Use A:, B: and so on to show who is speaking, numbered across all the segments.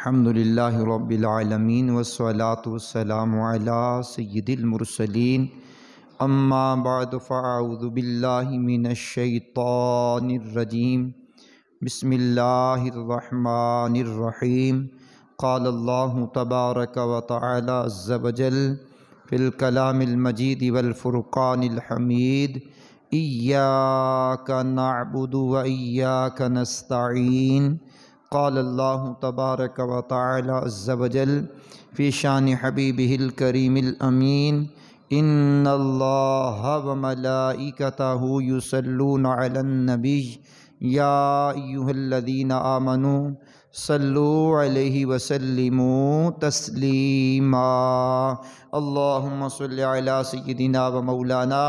A: الحمدللہ رب العالمین والصلاة والسلام علی سید المرسلین اما بعد فاعوذ باللہ من الشیطان الرجیم بسم اللہ الرحمن الرحیم قال اللہ تبارک و تعالی عز وجل فی الکلام المجید والفرقان الحمید ایاک نعبد و ایاک نستعین قال اللہ تبارک و تعالی عز وجل فی شان حبیبہ الکریم الامین ان اللہ و ملائکتہ یصلون علی النبی یا ایہا الذین آمنوا صلوا علیہ وسلموا تسلیما اللہم صل علی سیدنا و مولانا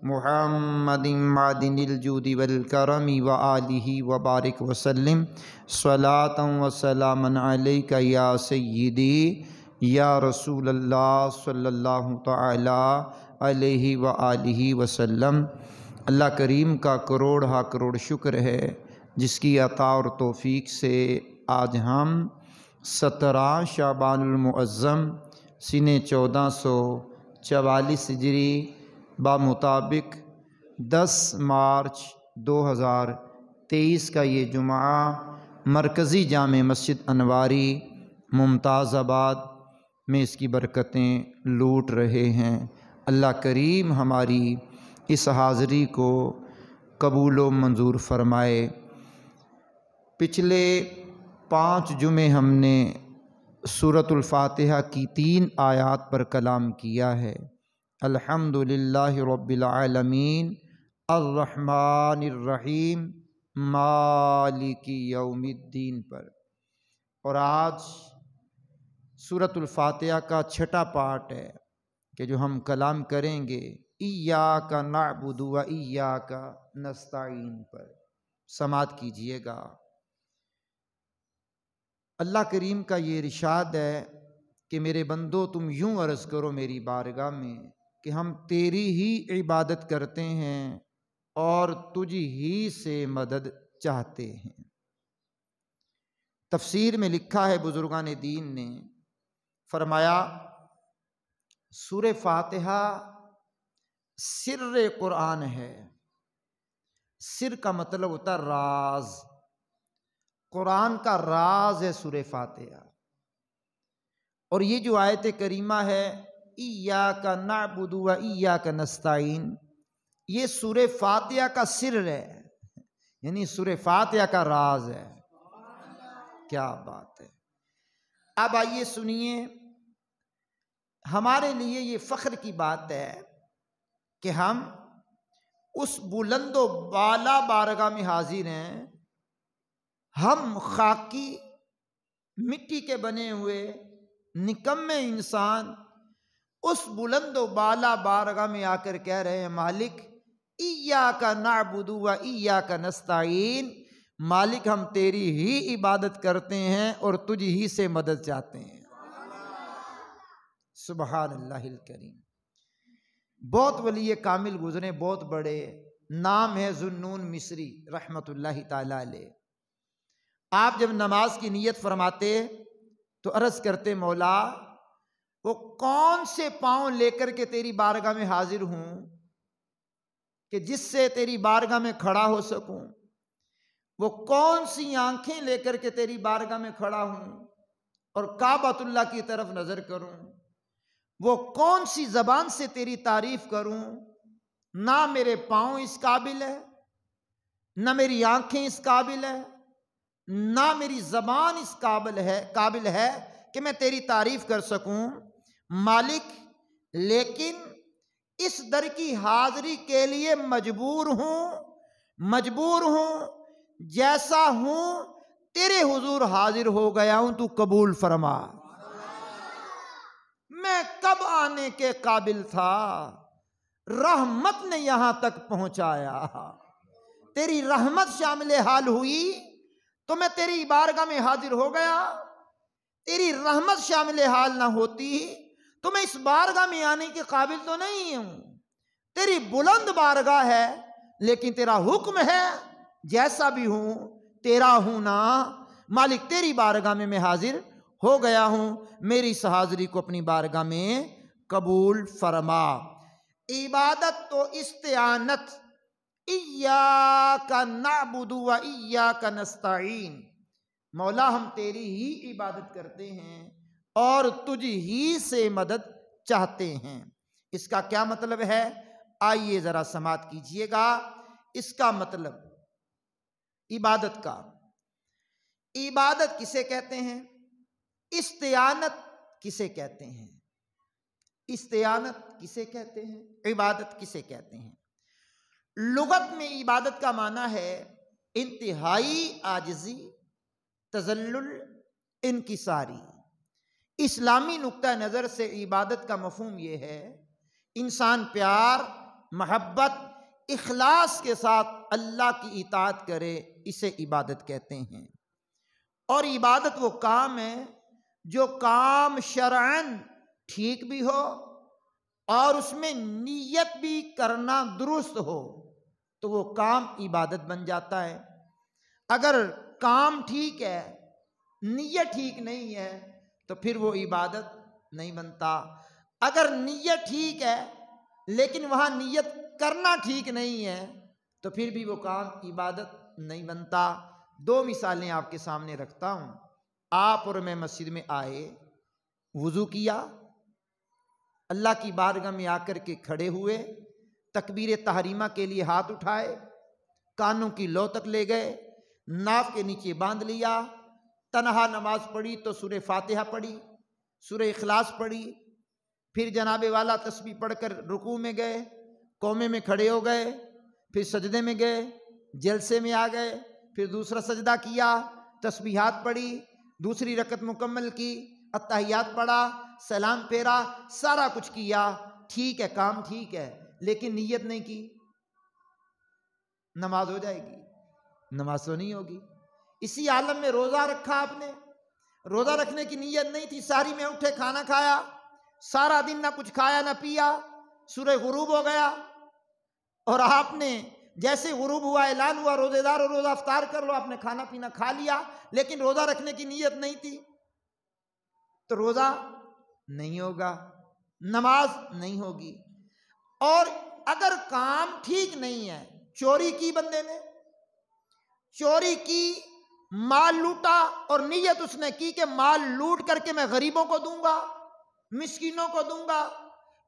A: محمد معدن الجود والکرم وآلہ وبارک وسلم صلاۃ و سلاما علیک یا سیدی یا رسول اللہ صلی اللہ تعالی علیہ وآلہ وسلم۔ اللہ کریم کا کروڑ ہا کروڑ شکر ہے جس کی عطا اور توفیق سے آج ہم 17 شعبان المعظم سنہ 1444 ہجری بمطابق 10 مارچ 2023 کا یہ جمعہ مرکزی جامع مسجد انواری ممتاز آباد میں اس کی برکتیں لوٹ رہے ہیں۔ اللہ کریم ہماری اس حاضری کو قبول و منظور فرمائے۔ پچھلے 5 جمعے ہم نے سورۃ الفاتحہ کی 3 آیات پر کلام کیا ہے۔ الحمدللہ رب العالمین الرحمن الرحیم مالک یوم الدین پر، اور آج سورۃ الفاتحہ کا 6واں پارٹ ہے کہ جو ہم کلام کریں گے ایاک نعبد و ایاک نستعین پر۔ سماعت کیجئے گا۔ اللہ کریم کا یہ ارشاد ہے کہ میرے بندو تم یوں عرض کرو میری بارگاہ میں کہ ہم تیری ہی عبادت کرتے ہیں اور تجھ ہی سے مدد چاہتے ہیں۔ تفسیر میں لکھا ہے بزرگان دین نے، فرمایا سورہ فاتحہ سر قرآن ہے۔ سر کا مطلب ہوتا ہے راز، قرآن کا راز ہے سورہ فاتحہ۔ اور یہ جو آیت کریمہ ہے ایاک نعبد و ایاک نستعین، یہ سورہ فاتحہ کا سر ہے، یعنی سورہ فاتحہ کا راز ہے۔ کیا بات ہے! اب آئیے سنیے، ہمارے لیے یہ فخر کی بات ہے کہ ہم اس بلند و بالا بارگاہ میں حاضر ہیں۔ ہم خاکی مٹی کے بنے ہوئے نکمے انسان اس بلند و بالا بارگاہ میں آ کر کہہ رہے ہیں مالک ایاک نعبد و ایاک نستعین، مالک ہم تیری ہی عبادت کرتے ہیں اور تجھ ہی سے مدد چاہتے ہیں۔ سبحان اللہ الکریم۔ بہت ولی کامل گزرے، بہت بڑے، نام ہے ذوالنون مصری رحمت اللہ تعالی علیہ۔ آپ جب نماز کی نیت فرماتے تو عرض کرتے مولا وہ کون سے پاؤں لے کر کے تیری بارگاہ میں حاضر ہوں کہ جس سے تیری بارگاہ میں کھڑا ہو سکوں، وہ کون سی آنکھیں لے کر کے تیری بارگاہ میں کھڑا ہوں اور کعبۃ اللہ کی طرف نظر کروں، وہ کون سی زبان سے تیری تعریف کروں۔ نہ میرے پاؤں اس قابل ہے، نہ میری آنکھیں اس قابل ہے، نہ میری زبان اس قابل ہے کہ میں تیری تعریف کر سکوں مالک، لیکن اس در کی حاضری کے لیے مجبور ہوں، جیسا ہوں تیرے حضور حاضر ہو گیا ہوں، تو قبول فرما۔ میں کب آنے کے قابل تھا، رحمت نے یہاں تک پہنچایا۔ تیری رحمت شامل حال ہوئی تو میں تیری بارگاہ میں حاضر ہو گیا۔ تیری رحمت شامل حال نہ ہوتی تو میں اس بارگاہ میں آنے کے قابل تو نہیں ہوں۔ تیری بلند بارگاہ ہے لیکن تیرا حکم ہے جیسا بھی ہوں تیرا ہوں نا، مالک تیری بارگاہ میں حاضر ہو گیا ہوں، میری اس حاضری کو اپنی بارگاہ میں قبول فرما۔ عبادت تو استعانت، ایاک نعبد و ایاک نستعین، مولا ہم تیری ہی عبادت کرتے ہیں اور تجھ ہی سے مدد چاہتے ہیں۔ اس کا کیا مطلب ہے؟ آئیے ذرا سماعت کیجئے گا۔ اس کا مطلب عبادت کا، عبادت کسے کہتے ہیں؟ استعانت کسے کہتے ہیں؟ استعانت کسے کہتے ہیں؟ عبادت کسے کہتے ہیں؟ لغت میں عبادت کا معنی ہے انتہائی عاجزی، تذلل، انکساری۔ اسلامی نقطہ نظر سے عبادت کا مفہوم یہ ہے انسان پیار، محبت، اخلاص کے ساتھ اللہ کی اطاعت کرے، اسے عبادت کہتے ہیں۔ اور عبادت وہ کام ہے جو کام شرعاً ٹھیک بھی ہو اور اس میں نیت بھی کرنا درست ہو تو وہ کام عبادت بن جاتا ہے۔ اگر کام ٹھیک ہے، نیت ٹھیک نہیں ہے تو پھر وہ عبادت نہیں بنتا۔ اگر نیت ٹھیک ہے لیکن وہاں نیت کرنا ٹھیک نہیں ہے تو پھر بھی وہ کام عبادت نہیں بنتا۔ دو مثالیں آپ کے سامنے رکھتا ہوں۔ آپ اور میں مسجد میں آئے، وضو کیا، اللہ کی بارگاہ میں آ کر کے کھڑے ہوئے، تکبیر تحریمہ کے لیے ہاتھ اٹھائے، کانوں کی لو تک لے گئے، ناف کے نیچے باندھ لیا، تنہا نماز پڑھی تو سورہ فاتحہ پڑھی، سورہ اخلاص پڑھی، پھر جناب والا تسبیح پڑھ کر رکوع میں گئے، قومے میں کھڑے ہو گئے، پھر سجدے میں گئے، جلسے میں آ گئے، پھر دوسرا سجدہ کیا، تسبیحات پڑھی، دوسری رکعت مکمل کی، اتحیات پڑھا، سلام پھیرا، سارا کچھ کیا، ٹھیک ہے، کام ٹھیک ہے، لیکن نیت نہیں کی، نماز ہو جائے گی؟ نماز تو نہیں ہوگی۔ اسی عالم میں روزہ رکھا آپ نے، روزہ رکھنے کی نیت نہیں تھی، ساری میں اٹھے، کھانا کھایا، سارا دن نہ کچھ کھایا نہ پیا، سورہ غروب ہو گیا اور آپ نے جیسے غروب ہوا، اعلان ہوا روزے دار اور روزہ افطار کر لو، آپ نے کھانا پینا کھا لیا لیکن روزہ رکھنے کی نیت نہیں تھی تو روزہ نہیں ہوگا، نماز نہیں ہوگی۔ اور اگر کام ٹھیک نہیں ہے، چوری کی بندے نے، چوری کی، مال لوٹا اور نیت اس نے کی کہ مال لوٹ کر کے میں غریبوں کو دوں گا، مسکینوں کو دوں گا،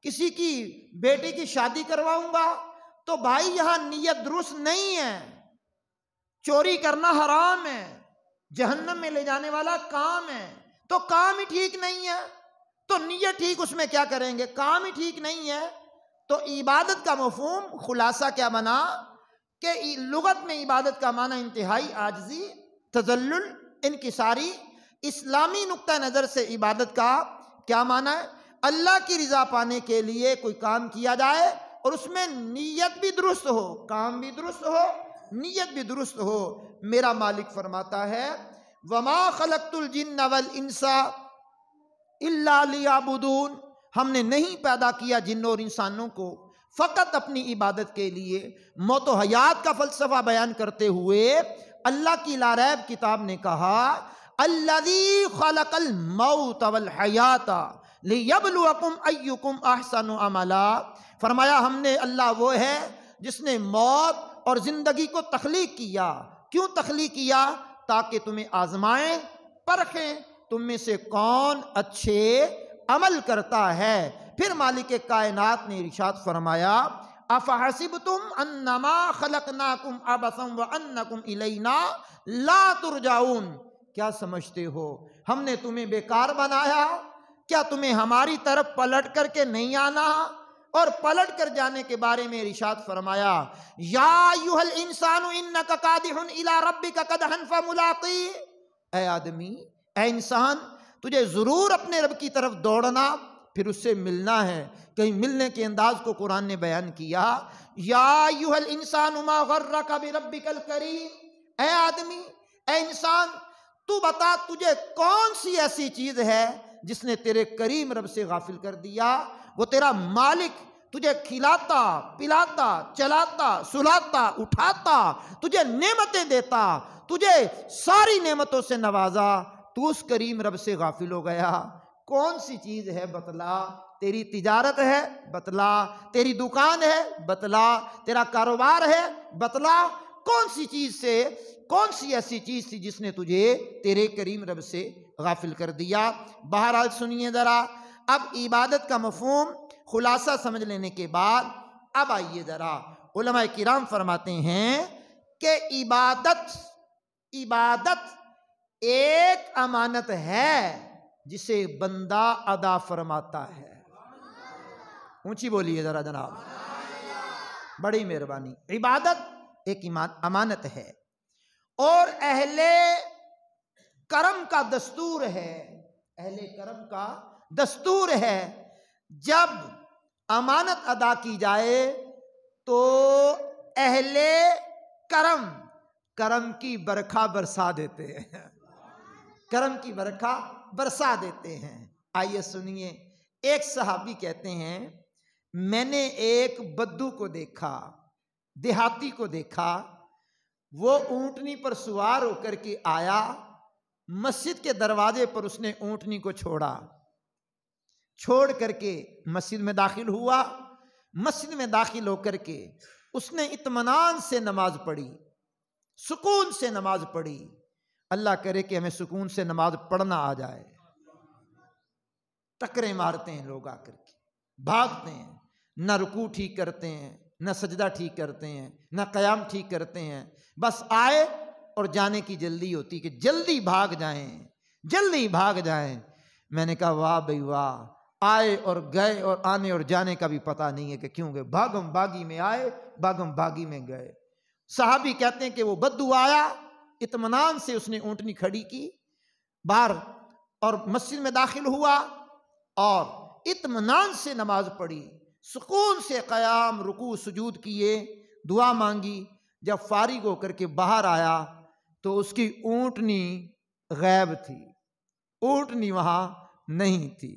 A: کسی کی بیٹی کی شادی کرواؤں گا، تو بھائی یہاں نیت درست نہیں ہے، چوری کرنا حرام ہے، جہنم میں لے جانے والا کام ہے، تو کام ہی ٹھیک نہیں ہے تو نیت ٹھیک اس میں کیا کریں گے؟ کام ہی ٹھیک نہیں ہے۔ تو عبادت کا مفہوم خلاصہ کیا بنا کہ لغت میں عبادت کا معنی انتہائی عاجزی، تذلل، انکساری۔ اسلامی نقطہ نظر سے عبادت کا کیا معنی ہے؟ اللہ کی رضا پانے کے لیے کوئی کام کیا جائے اور اس میں نیت بھی درست ہو، کام بھی درست ہو، نیت بھی درست ہو۔ میرا مالک فرماتا ہے وَمَا خَلَقْتُ الْجِنَّ وَالْإِنسَ إِلَّا لِيَعْبُدُونَ، ہم نے نہیں پیدا کیا جنوں اور انسانوں کو فقط اپنی عبادت کے لیے۔ موت و حیات کا فلسفہ بیان کرتے ہوئے اللہ کی لاریب کتاب نے کہا الذی خلق الموت والحیات لیبلوکم ایکم احسن عملا، فرمایا ہم نے، اللہ وہ ہے جس نے موت اور زندگی کو تخلیق کیا۔ کیوں تخلیق کیا؟ تاکہ تمہیں آزمائیں، پرکھیں تم میں سے کون اچھے عمل کرتا ہے۔ پھر مالک کائنات نے ارشاد فرمایا افحسبتم انما خلقناکم عبثا وانکم الینا لا ترجعون، کیا سمجھتے ہو ہم نے تمہیں بیکار بنایا؟ کیا تمہیں ہماری طرف پلٹ کر کے نہیں آنا؟ اور پلٹ کر جانے کے بارے میں ارشاد فرمایا یا ایھا الانسان انک کادح الی ربک کدحا فملاقیہ، اے آدمی، اے انسان، تجھے ضرور اپنے رب کی طرف دوڑنا، پھر اس سے ملنا ہے۔ کہیں ملنے کے انداز کو قرآن نے بیان کیا یا ایھا الانسان ما غرک بربک الکریم، اے آدمی، اے انسان، تو بتا تجھے کون سی ایسی چیز ہے جس نے تیرے کریم رب سے غافل کر دیا؟ وہ تیرا مالک تجھے کھلاتا، پلاتا، چلاتا، سلاتا، اٹھاتا، تجھے نعمتیں دیتا، تجھے ساری نعمتوں سے نوازا، تو اس کریم رب سے غافل ہو گیا۔ کون سی چیز ہے بتلا؟ تیری تجارت ہے بتلا، تیری دکان ہے بتلا، تیرا کاروبار ہے بتلا، کون سی چیز سے، کون سی ایسی چیز تھی جس نے تجھے تیرے کریم رب سے غافل کر دیا؟ بہرحال سنیے ذرا، اب عبادت کا مفہوم خلاصہ سمجھ لینے کے بعد اب آئیے ذرا، علماء کرام فرماتے ہیں کہ عبادت ایک امانت ہے جسے بندہ ادا فرماتا ہے۔ اونچی بولیے ذرا جناب، بڑی مہربانی۔ عبادت ایک امانت ہے اور اہل کرم کا دستور ہے، اہل کرم کا دستور ہے جب امانت ادا کی جائے تو اہل کرم کی برکھا برسا دیتے ہیں، کرم کی برکھا برسا دیتے ہیں۔ آئیے سنیے، ایک صحابی کہتے ہیں میں نے ایک بدو کو دیکھا، دیہاتی کو دیکھا، وہ اونٹنی پر سوار ہو کر کے آیا، مسجد کے دروازے پر اس نے اونٹنی کو چھوڑا، چھوڑ کر کے مسجد میں داخل ہوا، مسجد میں داخل ہو کر کے اس نے اطمینان سے نماز پڑھی، سکون سے نماز پڑھی۔ اللہ کرے کہ ہمیں سکون سے نماز پڑھنا آ جائے۔ ٹکریں مارتے ہیں لوگ آ کر کے، بھاگتے ہیں، نہ رکوع ٹھیک کرتے ہیں، نہ سجدہ ٹھیک کرتے ہیں، نہ قیام ٹھیک کرتے ہیں، بس آئے اور جانے کی جلدی ہوتی کہ جلدی بھاگ جائیں، جلدی بھاگ جائیں۔ میں نے کہا واہ بھئی واہ، آئے اور گئے اور آنے اور جانے کا بھی پتہ نہیں ہے کہ کیوں گئے، بھاگم بھاگی میں آئے، بھاگم بھاگی میں گئے۔ صحابی کہتے ہیں کہ وہ بدو آیا، اطمینان سے اس نے اونٹنی کھڑی کی باہر اور مسجد میں داخل ہوا اور اطمینان سے نماز پڑھی، سکون سے قیام رکوع سجود کیے، دعا مانگی۔ جب فارغ ہو کر کے باہر آیا تو اس کی اونٹنی غائب تھی، اونٹنی وہاں نہیں تھی۔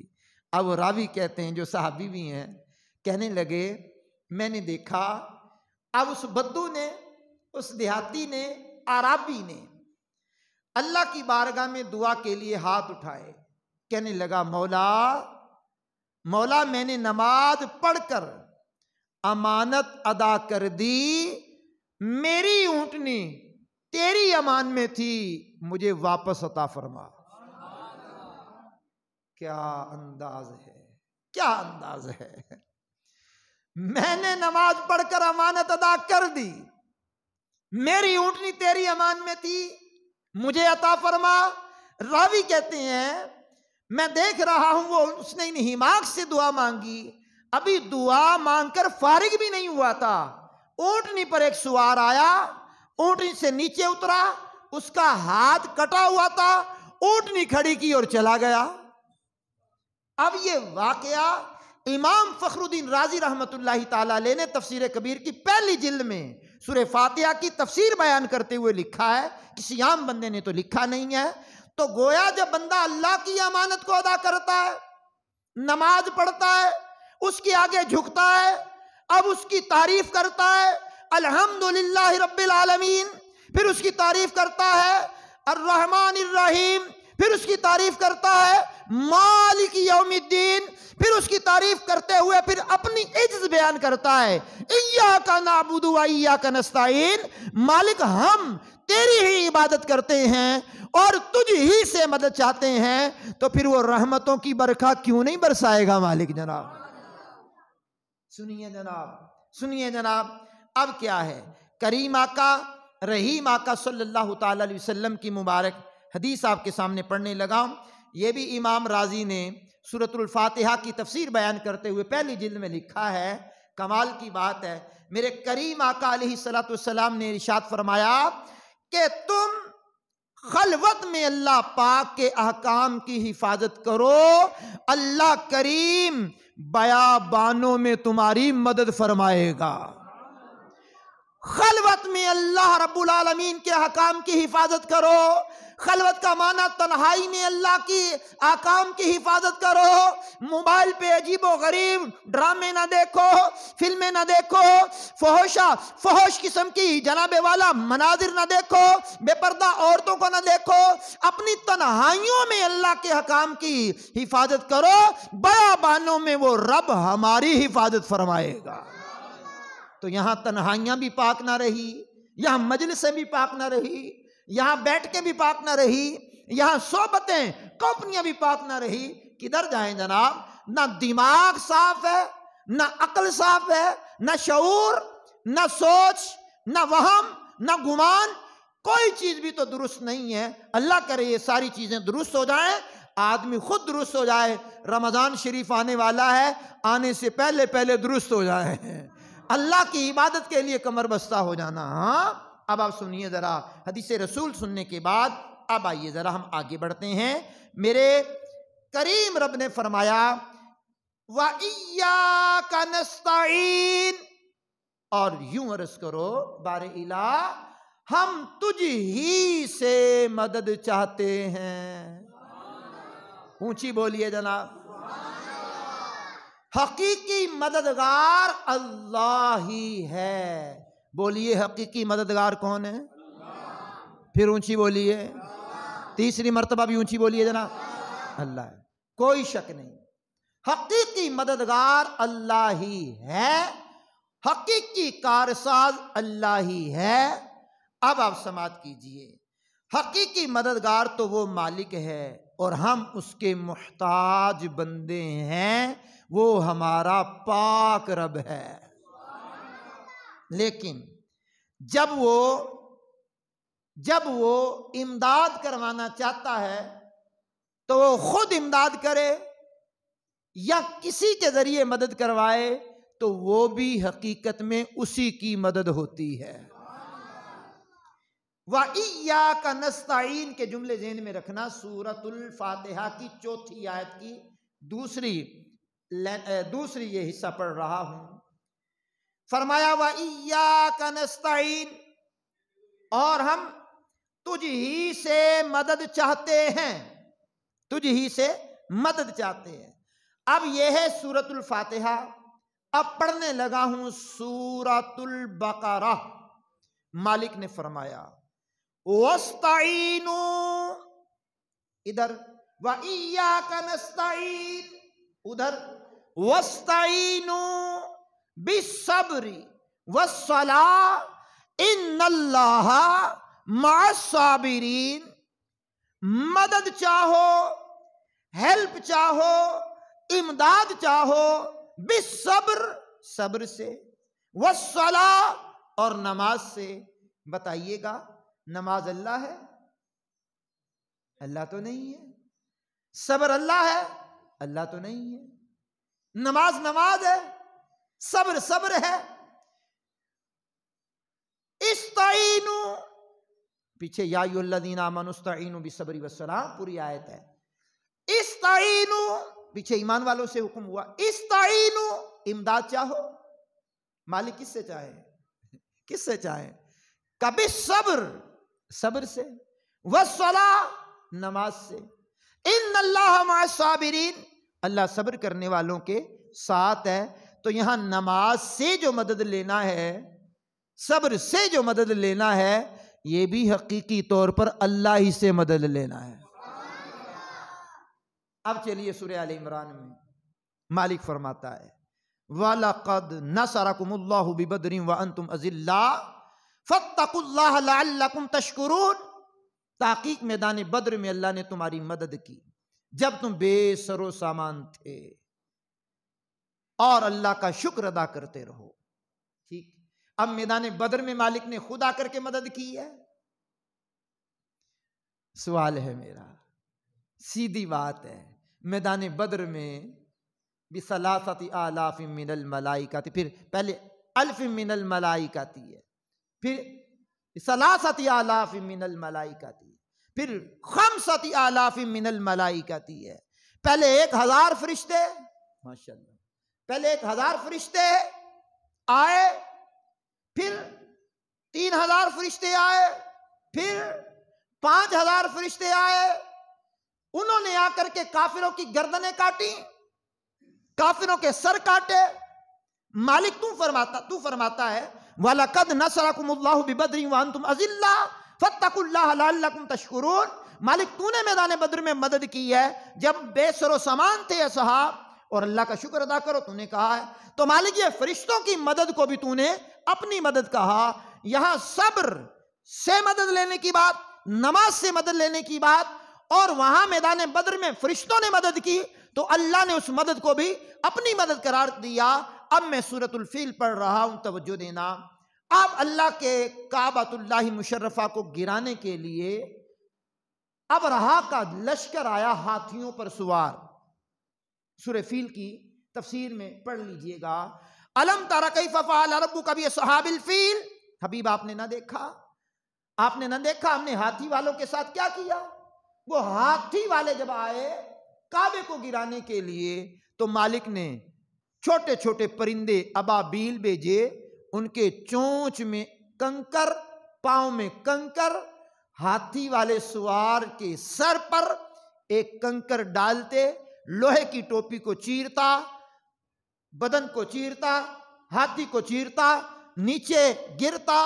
A: اب راوی کہتے ہیں جو صحابی بھی ہیں، کہنے لگے میں نے دیکھا، اب اس بدو نے، اس دیہاتی نے، عرابی نے اللہ کی بارگاہ میں دعا کے لیے ہاتھ اٹھائے، کہنے لگا مولا میں نے نماز پڑھ کر امانت ادا کر دی، میری اونٹنی تیری امان میں تھی، مجھے واپس عطا فرما۔ کیا انداز ہے، کیا انداز ہے! میں نے نماز پڑھ کر امانت ادا کر دی، میری اونٹنی تیری امان میں تھی، مجھے عطا فرما۔ راوی کہتے ہیں میں دیکھ رہا ہوں وہ اس نے انہماک سے دعا مانگی، ابھی دعا مانگ کر فارغ بھی نہیں ہوا تھا، اونٹنی پر ایک سوار آیا، اونٹنی سے نیچے اترا، اس کا ہاتھ کٹا ہوا تھا، اونٹنی کھڑی کی اور چلا گیا۔ اب یہ واقعہ امام فخر الدین رازی رحمت اللہ تعالی علیہ نے تفسیر کبیر کی پہلی جلد میں سورہ فاتحہ کی تفسیر بیان کرتے ہوئے لکھا ہے، کسی عام بندے نے تو لکھا نہیں ہے۔ تو گویا جب بندہ اللہ کی امانت کو ادا کرتا ہے، نماز پڑھتا ہے، اس کے آگے جھکتا ہے، اب اس کی تعریف کرتا ہے الحمدللہ رب العالمین، پھر اس کی تعریف کرتا ہے الرحمن الرحیم، پھر اس کی تعریف کرتا ہے مالک یوم الدین، پھر اس کی تعریف کرتے ہوئے پھر اپنی عجز بیان کرتا ہے ایاک نعبد و ایاک نستعین، مالک ہم تیری ہی عبادت کرتے ہیں اور تجھ ہی سے مدد چاہتے ہیں، تو پھر وہ رحمتوں کی برکھا کیوں نہیں برسائے گا مالک جناب؟ سنیے جناب، سنیے جناب، اب کیا ہے؟ کریم آقا، رحیم آقا صلی اللہ تعالی علیہ وسلم کی مبارک حدیث آپ کے سامنے پڑھنے لگا۔ یہ بھی امام رازی نے سورۃ الفاتحہ کی تفسیر بیان کرتے ہوئے پہلی جلد میں لکھا ہے، کمال کی بات ہے، میرے کریم آقا علیہ السلام نے ارشاد فرمایا کہ تم خلوت میں اللہ پاک کے احکام کی حفاظت کرو، اللہ کریم بیابانوں میں تمہاری مدد فرمائے گا۔ خلوت میں اللہ رب العالمین کے احکام کی حفاظت کرو. خلوت کا معنی تنہائی میں اللہ کی احکام کی حفاظت کرو. موبائل پہ عجیب و غریب ڈرامے نہ دیکھو, فلمیں نہ دیکھو, فحش قسم کی جناب والا مناظر نہ دیکھو, بے پردہ عورتوں کو نہ دیکھو. اپنی تنہائیوں میں اللہ کے احکام کی حفاظت کرو, بیابانوں میں وہ رب ہماری حفاظت فرمائے گا. تو یہاں تنہائیاں بھی پاک نہ رہی, یہاں مجلسیں بھی پاک نہ رہی, یہاں بیٹھ کے بھی پاک نہ رہی, یہاں صحبتیں کمپنیاں بھی پاک نہ رہی. کدھر جائیں جناب؟ نہ دماغ صاف ہے, نہ عقل صاف ہے, نہ شعور, نہ سوچ, نہ وہم, نہ گمان, کوئی چیز بھی تو درست نہیں ہے. اللہ کرے یہ ساری چیزیں درست ہو جائیں, آدمی خود درست ہو جائے. رمضان شریف آنے والا ہے, آنے سے پہلے پہلے درست ہو جائے, اللہ کی عبادت کے لیے کمر بستہ ہو جانا. ہاں اب آپ سنیے ذرا حدیث رسول سننے کے بعد اب آئیے ذرا ہم آگے بڑھتے ہیں. میرے کریم رب نے فرمایا وَإِيَّاكَ نَسْتَعِينُ, اور یوں عرض کرو بار الہ ہم تجھ ہی سے مدد چاہتے ہیں. اونچی بولیے جناب. حقیقی مددگار اللہ ہی ہے. بولیے حقیقی مددگار کون ہے؟ پھر اونچی بولیے, تیسری مرتبہ بھی اونچی بولیے جناب. اللہ ہے, کوئی شک نہیں. حقیقی مددگار اللہ ہی ہے, حقیقی کارساز اللہ ہی ہے. اب آپ سماعت کیجئے, حقیقی مددگار تو وہ مالک ہے اور ہم اس کے محتاج بندے ہیں. وہ ہمارا پاک رب ہے. لیکن جب وہ امداد کروانا چاہتا ہے تو وہ خود امداد کرے یا کسی کے ذریعے مدد کروائے تو وہ بھی حقیقت میں اسی کی مدد ہوتی ہے. وَإِيَّاكَ نَسْتَعِينُ کے جملے ذہن میں رکھنا. سورۃ الفاتحہ کی 4 آیت کی دوسری یہ حصہ پڑھ رہا ہوں. فرمایا وَإِيَّاكَ نَسْتَعِينُ, اور ہم تجھ ہی سے مدد چاہتے ہیں, تجھ ہی سے مدد چاہتے ہیں. اب یہ ہے سورۃ الفاتحہ. اب پڑھنے لگا ہوں سورۃ البقرہ. مالک نے فرمایا وَاسْتَعِينُوا, ادھر وَإِيَّاكَ نَسْتَعِينُ, ادھر وَاسْتَعِينُوا بِالصَّبْرِ وَالصَّلَاةِ إِنَّ اللَّهَ مَعَ الصَّابِرِينَ. مدد چاہو, ہیلپ چاہو, امداد چاہو, بالصبر, صبر سے, والصلاة, اور نماز سے. بتائیے گا نماز اللہ ہے؟ اللہ تو نہیں ہے. صبر اللہ ہے؟ اللہ تو نہیں ہے. نماز ہے, صبر ہے. استعینوا, پیچھے یا ایھا الذین آمنوا استعینوا بالصبر والصلاۃ پوری آیت ہے. استعینوا, پیچھے ایمان والوں سے حکم ہوا. استعینوا, امداد چاہو. مالک کس سے چاہے؟ کس سے چاہے؟ کبھی صبر سے, والصلاۃ, نماز سے. ان اللہ مع الصابرین, اللہ صبر کرنے والوں کے ساتھ ہے. تو یہاں نماز سے جو مدد لینا ہے, صبر سے جو مدد لینا ہے, یہ بھی حقیقی طور پر اللہ ہی سے مدد لینا ہے. اب چلیے سورہ آل عمران میں مالک فرماتا ہے وَلَقَدْ نَصَرَكُمُ اللَّهُ بِبَدْرٍ وَأَنْتُمْ أَذِلَّاء فَاتَّقُوا اللَّهَ لَعَلَّكُمْ تَشْكُرُونَ. تحقیق میدان بدر میں اللہ نے تمہاری مدد کی جب تم بے سر و سامان تھے, اور اللہ کا شکر ادا کرتے رہو. ٹھیک, اب میدان بدر میں مالک نے خود آ کر کے مدد کی ہے. سوال ہے میرا, سیدھی بات ہے, میدان بدر میں بثلاثۃ آلاف من الملائکۃ, پھر پہلے الف من الملائکۃ ہے, پھر ثلاثۃ آلاف من الملائکۃ, پھر خمسۃ آلاف من الملائکۃ ہے. پہلے 1000 فرشتے, ماشاءاللہ, پہلے 1000 فرشتے آئے, پھر 3,000 فرشتے آئے، پھر 5,000 فرشتے آئے، انہوں نے آ کر کے کافروں کی گردنیں کاٹی، کافروں کے سر کاٹے۔ مالک تو فرماتا ہے وَلَقَدْ نَصَرَكُمُ اللَّهُ بِبَدْرٍ وَأَنْتُمْ أَذِلَّةٌ فَاتَّقُوا اللَّهَ لَعَلَّكُمْ تَشْكُرُونَ۔ مالک تو نے میدان بدر میں مدد کی ہے جب بے سر و سامان تھے اصحاب، اور اللہ کا شکر ادا کرو تو نے کہا ہے۔ تو مالک یہ فرشتوں کی مدد کو بھی تو نے اپنی مدد کہا۔ یہاں صبر سے مدد لینے کی بات، نماز سے مدد لینے کی بات، اور وہاں میدان بدر میں فرشتوں نے مدد کی تو اللہ نے اس مدد کو بھی اپنی مدد قرار دیا۔ اب میں سورۃ الفیل پڑھ رہا ہوں، توجہ دینا۔ اب اللہ کے کعبۃ اللہ مشرفہ کو گرانے کے لیے ابرہہ کا لشکر آیا ہاتھیوں پر سوار۔ سورہ فیل کی تفسیر میں پڑھ لیجئے گا۔ الم تر کیف فعل ربک باصحاب الفیل، حبیب آپ نے نہ دیکھا، آپ نے نہ دیکھا ہم نے ہاتھی والوں کے ساتھ کیا کیا؟ وہ ہاتھی والے جب آئے کعبے کو گرانے کے لیے تو مالک نے چھوٹے چھوٹے پرندے ابابیل بھیجے، ان کے چونچ میں کنکر، پاؤں میں کنکر، ہاتھی والے سوار کے سر پر ایک کنکر ڈالتے، لوہے کی ٹوپی کو چیرتا، بدن کو چیرتا، ہاتھی کو چیرتا، نیچے گرتا،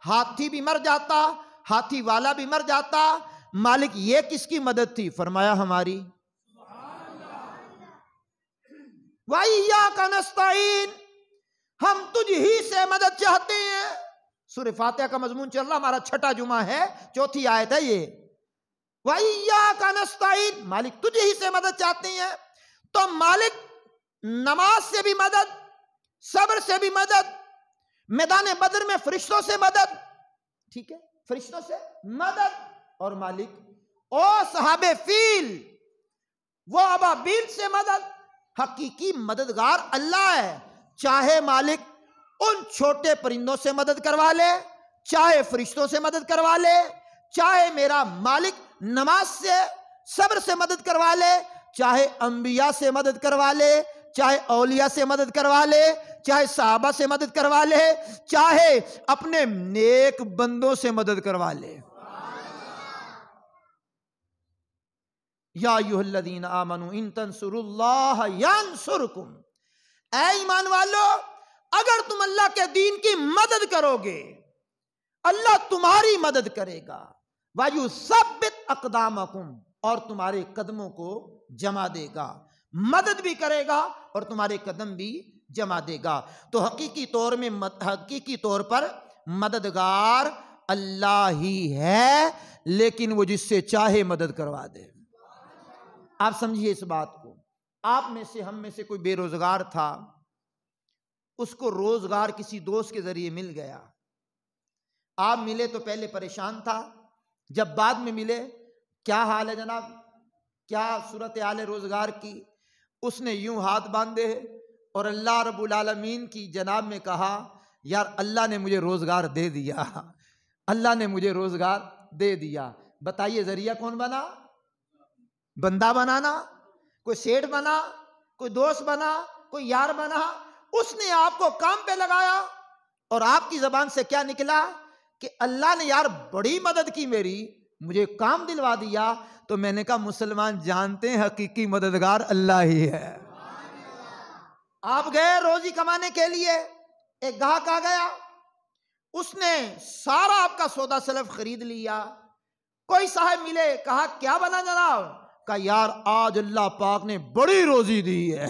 A: ہاتھی بھی مر جاتا، ہاتھی والا بھی مر جاتا۔ مالک یہ کس کی مدد تھی؟ فرمایا ہماری۔ وَإِيَّاكَ نَسْتَعِينُ، ہم تجھ ہی سے مدد چاہتے ہیں۔ سورہ فاتحہ کا مضمون چل رہا، ہمارا چھٹا جمعہ ہے، چوتھی آیت ہے یہ۔ وَإِيَّاكَ نَسْتَعِينُ، مالک تجھ ہی سے مدد چاہتے ہیں۔ تو مالک نماز سے بھی مدد، صبر سے بھی مدد، میدان بدر میں فرشتوں سے مدد، ٹھیک ہے، فرشتوں سے مدد، اور مالک او صحاب فیل، وہ ابابیل سے مدد۔ حقیقی مددگار اللہ ہے، چاہے مالک ان چھوٹے پرندوں سے مدد کروا لے، چاہے فرشتوں سے مدد کروا لے، چاہے میرا مالک نماز سے صبر سے مدد کروا لے، چاہے انبیاء سے مدد کروا لے، چاہے اولیاء سے مدد کروا لے، چاہے صحابہ سے مدد کروا لے، چاہے اپنے نیک بندوں سے مدد کروا لے۔ یا ایھا الذین آمنوا ان تنصروا اللہ ینصرکم، اے ایمان والو اگر تم اللہ کے دین کی مدد کرو گے اللہ تمہاری مدد کرے گا۔ وَيُثَبِّتْ أَقْدَامَكُمْ، اور تمہارے قدموں کو جما دے گا، مدد بھی کرے گا اور تمہارے قدم بھی جما دے گا۔ تو حقیقی طور پر مددگار اللہ ہی ہے، لیکن وہ جس سے چاہے مدد کروا دے۔ آپ سمجھیے اس بات کو۔ آپ میں سے، ہم میں سے کوئی بے روزگار تھا، اس کو روزگار کسی دوست کے ذریعے مل گیا۔ آپ ملے تو پہلے پریشان تھا، جب بعد میں ملے کیا حال ہے جناب، کیا صورتحال ہے روزگار کی، اس نے یوں ہاتھ باندھے اور اللہ رب العالمین کی جناب میں کہا یار اللہ نے مجھے روزگار دے دیا، اللہ نے مجھے روزگار دے دیا۔ بتائیے ذریعہ کون بنا؟ بندہ بنانا، کوئی سیٹھ بنا، کوئی دوست بنا، کوئی یار بنا، اس نے آپ کو کام پہ لگایا، اور آپ کی زبان سے کیا نکلا کہ اللہ نے یار بڑی مدد کی میری، مجھے کام دلوا دیا۔ تو میں نے کہا مسلمان جانتے ہیں حقیقی مددگار اللہ ہی ہے۔ آپ گئے روزی کمانے کے لیے، ایک گاہک آ گیا، اس نے سارا آپ کا سودا سلف خرید لیا۔ کوئی صاحب ملے، کہا کیا بنا جناب؟ کہا یار آج اللہ پاک نے بڑی روزی دی ہے،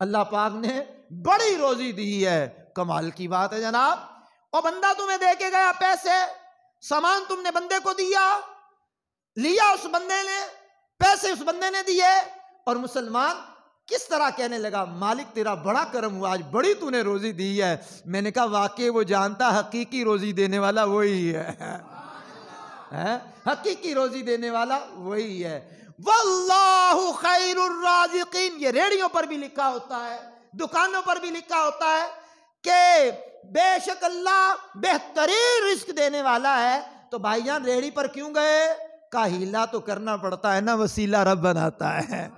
A: اللہ پاک نے بڑی روزی دی ہے۔ کمال کی بات ہے جناب۔ اور بندہ تمہیں دے کے گیا پیسے، سامان تم نے بندے کو دیا، لیا اس بندے نے، پیسے اس بندے نے دیے، اور مسلمان کس طرح کہنے لگا مالک تیرا بڑا کرم ہوا، آج بڑی تو نے روزی دی ہے۔ میں نے کہا واقعی وہ جانتا حقیقی روزی دینے والا وہی ہے، حقیقی روزی دینے والا وہی ہے۔ واللہ خیر الرازقین، یہ ریڑیوں پر بھی لکھا ہوتا ہے، دکانوں پر بھی لکھا ہوتا ہے کہ بے شک اللہ بہترین رزق دینے والا ہے۔ تو بھائی جان ریڑی پر کیوں گئے؟ کا ہیلا تو کرنا پڑتا ہے نا، وسیلہ رب بناتا ہے۔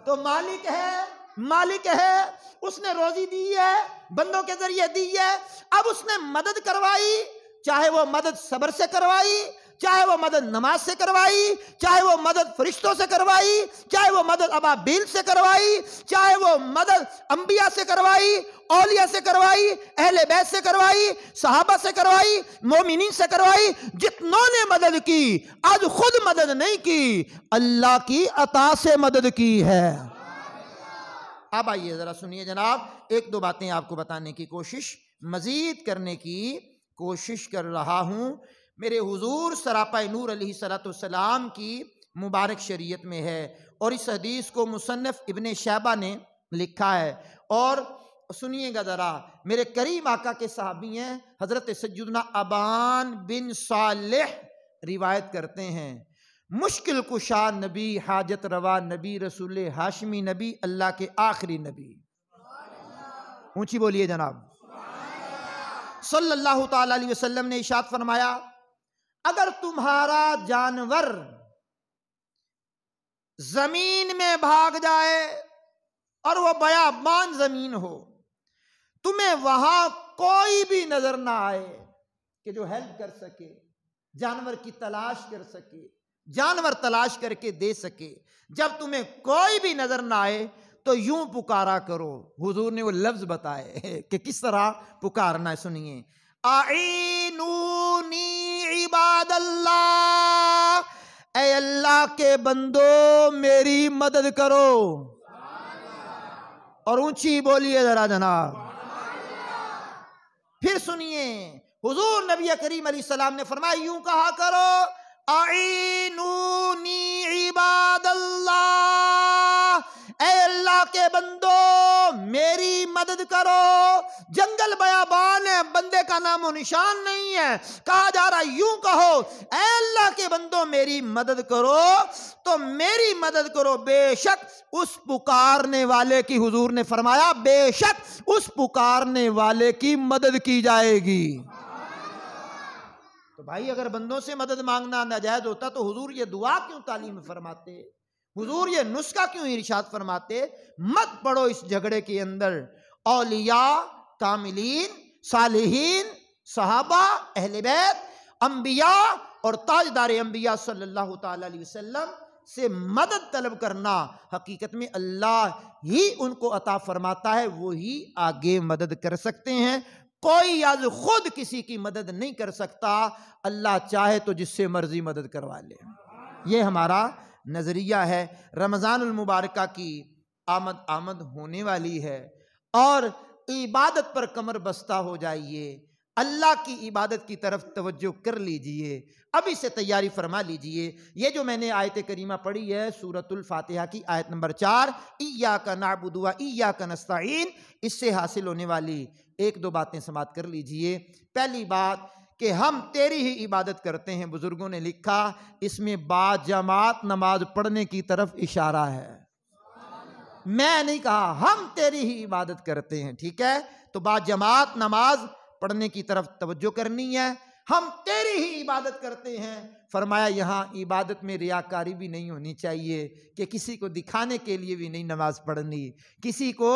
A: تو مالک ہے، اس نے روزی دی ہے، بندوں کے ذریعے دی ہے، اب اس نے مدد کروائی چاہے وہ مدد صبر سے کروائی، چاہے وہ مدد نماز سے کروائی، چاہے وہ مدد فرشتوں سے کروائی، چاہے وہ مدد ابابیل سے کروائی، چاہے وہ مدد انبیاء سے کروائی، اولیاء سے کروائی، اہل بیت سے کروائی، صحابہ سے کروائی، مومنین سے کروائی، جتنوں نے مدد کی آج خود مدد نہیں کی، اللہ کی عطا سے مدد کی ہے۔ اب آئیے ذرا سنیے جناب، ایک دو باتیں آپ کو بتانے کی کوشش مزید کرنے کی کوشش کر رہا ہوں۔ میرے حضور سراپا نور علیہ السلام کی مبارک شریعت میں ہے، اور اس حدیث کو مصنف ابن شیبہ نے لکھا ہے۔ اور سنیے گا ذرا، میرے کریم آقا کے صحابی ہیں حضرت سیدنا ابان بن صالح روایت کرتے ہیں، مشکل کشا نبی، حاجت روا نبی، رسول ہاشمی نبی، اللہ کے آخری نبی۔ اونچی بولیے جناب۔ صلی اللہ تعالی علیہ وسلم نے ارشاد فرمایا، اگر تمہارا جانور زمین میں بھاگ جائے اور وہ بیابان زمین ہو، تمہیں وہاں کوئی بھی نظر نہ آئے کہ جو ہیلپ کر سکے، جانور کی تلاش کر سکے، جانور تلاش کر کے دے سکے، جب تمہیں کوئی بھی نظر نہ آئے تو یوں پکارا کرو۔ حضور نے وہ لفظ بتائے کہ کس طرح پکارنا ہے، سنیے، اعینونی عباد اللہ، اے اللہ کے بندو میری مدد کرو۔ اور اونچی بولیے ذرا جناب۔ پھر سنیے، حضور نبی کریم علیہ السلام نے فرمایا، یوں کہا کرو، اعینونی عباد اللہ، اے اللہ کے بندو میری مدد کرو۔ جنگل بیابان ہے، بندے کا نام و نشان نہیں ہے، کہا جا رہا یوں کہو، اے اللہ کے بندو میری مدد کرو، تو میری مدد کرو، بے شک اس پکارنے والے کی، حضور نے فرمایا بے شک اس پکارنے والے کی مدد کی جائے گی۔ تو بھائی اگر بندوں سے مدد مانگنا ناجائز ہوتا تو حضور یہ دعا کیوں تعلیم فرماتے، حضور یہ نسخہ کیوں ارشاد فرماتے؟ مت پڑو اس جھگڑے کے اندر، اولیاء، کاملین، صالحین، صحابہ، اہل بیت، انبیاء اور تاجدار انبیاء صلی اللہ تعالی علیہ وسلم سے مدد طلب کرنا، حقیقت میں اللہ ہی ان کو عطا فرماتا ہے، وہی آگے مدد کر سکتے ہیں، کوئی آج خود کسی کی مدد نہیں کر سکتا، اللہ چاہے تو جس سے مرضی مدد کروا لے۔ یہ ہمارا نظریہ ہے۔ رمضان المبارکہ کی آمد ہونے والی ہے، اور عبادت پر کمر بستہ ہو جائیے، اللہ کی عبادت کی طرف توجہ کر لیجئے، ابھی سے تیاری فرما لیجئے۔ یہ جو میں نے آیت کریمہ پڑھی ہے سورۃ الفاتحہ کی آیت نمبر 4، ایاک نعبد و ایاک نستعین، اس سے حاصل ہونے والی ایک دو باتیں سماعت کر لیجئے۔ پہلی بات کہ ہم تیری ہی عبادت کرتے ہیں، بزرگوں نے لکھا اس میں با جماعت نماز پڑھنے کی طرف اشارہ ہے، میں نہیں کہا، ہم تیری ہی عبادت کرتے ہیں، ٹھیک ہے؟ تو با جماعت نماز پڑھنے کی طرف توجہ کرنی ہے، ہم تیری ہی عبادت کرتے ہیں۔ فرمایا یہاں عبادت میں ریاکاری بھی نہیں ہونی چاہیے، کہ کسی کو دکھانے کے لیے بھی نہیں نماز پڑھنی، کسی کو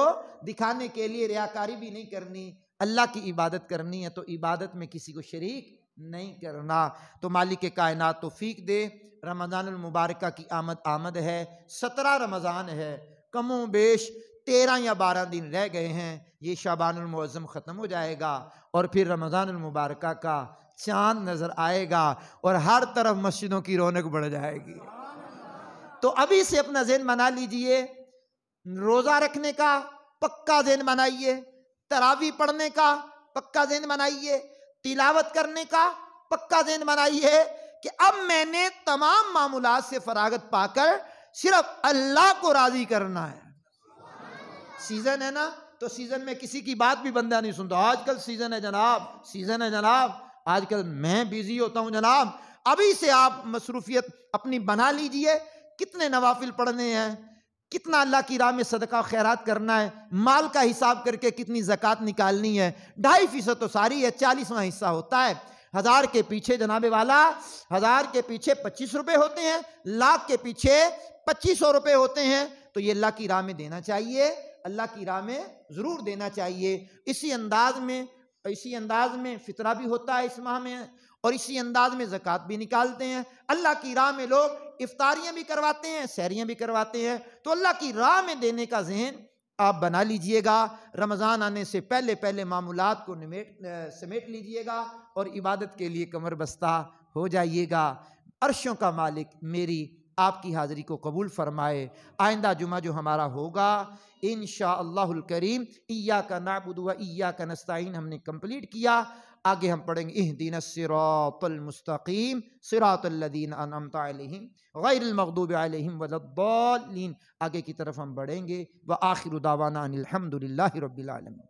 A: دکھانے کے لیے ریاکاری بھی نہیں کرنی، اللہ کی عبادت کرنی ہے تو عبادت میں کسی کو شریک نہیں کرنا۔ تو مالک کائنات توفیق دے۔ رمضان المبارکہ کی آمد ہے، 17 رمضان ہے، کم و بیش 13 یا 12 دن رہ گئے ہیں، یہ شعبان المعظم ختم ہو جائے گا، اور پھر رمضان المبارکہ کا چاند نظر آئے گا، اور ہر طرف مسجدوں کی رونق بڑھ جائے گی۔ تو ابھی سے اپنا ذہن بنا لیجئے، روزہ رکھنے کا پکا ذہن بنائیے، تراویح پڑھنے کا پکا ذہن بنائیے، تلاوت کرنے کا پکا ذہن بنائیے کہ اب میں نے تمام معمولات سے فراغت پا کر صرف اللہ کو راضی کرنا ہے۔ سیزن ہے نا، تو سیزن میں کسی کی بات بھی بندہ نہیں سنتا، آج کل سیزن ہے جناب، سیزن ہے جناب، آج کل میں بیزی ہوتا ہوں جناب۔ ابھی سے آپ مصروفیت اپنی بنا لیجئے، کتنے نوافل پڑھنے ہیں، کتنا اللہ کی راہ میں صدقہ خیرات کرنا ہے، مال کا حساب کر کے کتنی زکوٰۃ نکالنی ہے، 2.5% تو ساری ہے، 40واں حصہ ہوتا ہے۔ 1000 کے پیچھے جناب والا، 1000 کے پیچھے 25 روپے ہوتے ہیں، لاکھ کے پیچھے 2500 روپے ہوتے ہیں، تو یہ اللہ کی راہ میں دینا چاہیے، اللہ کی راہ میں ضرور دینا چاہیے۔ اسی انداز میں اسی انداز میں فطرہ بھی ہوتا ہے اس ماہ میں، اور اسی انداز میں زکوٰۃ بھی نکالتے ہیں۔ اللہ کی راہ میں لوگ افطاریاں بھی کرواتے ہیں، سحریاں بھی کرواتے ہیں، تو اللہ کی راہ میں دینے کا ذہن آپ بنا لیجئے گا۔ رمضان آنے سے پہلے پہلے معمولات کو سمیٹ لیجئے گا اور عبادت کے لیے کمر بستہ ہو جائیے گا۔ عرشوں کا مالک میری آپ کی حاضری کو قبول فرمائے۔ آئندہ جمعہ جو ہمارا ہوگا انشاءاللہ الکریم ایاک نعبد و ایاک نستعین ہم نے کمپلیٹ کیا۔ آگے ہم پڑھیں گے اہدنا الصراط المستقیم صراط الذین انعمت علیہم غیر المغضوب علیہم ولا الضالین۔ آگے کی طرف ہم بڑھیں گے۔ وآخر دعوانا ان الحمد للہ رب العالمین۔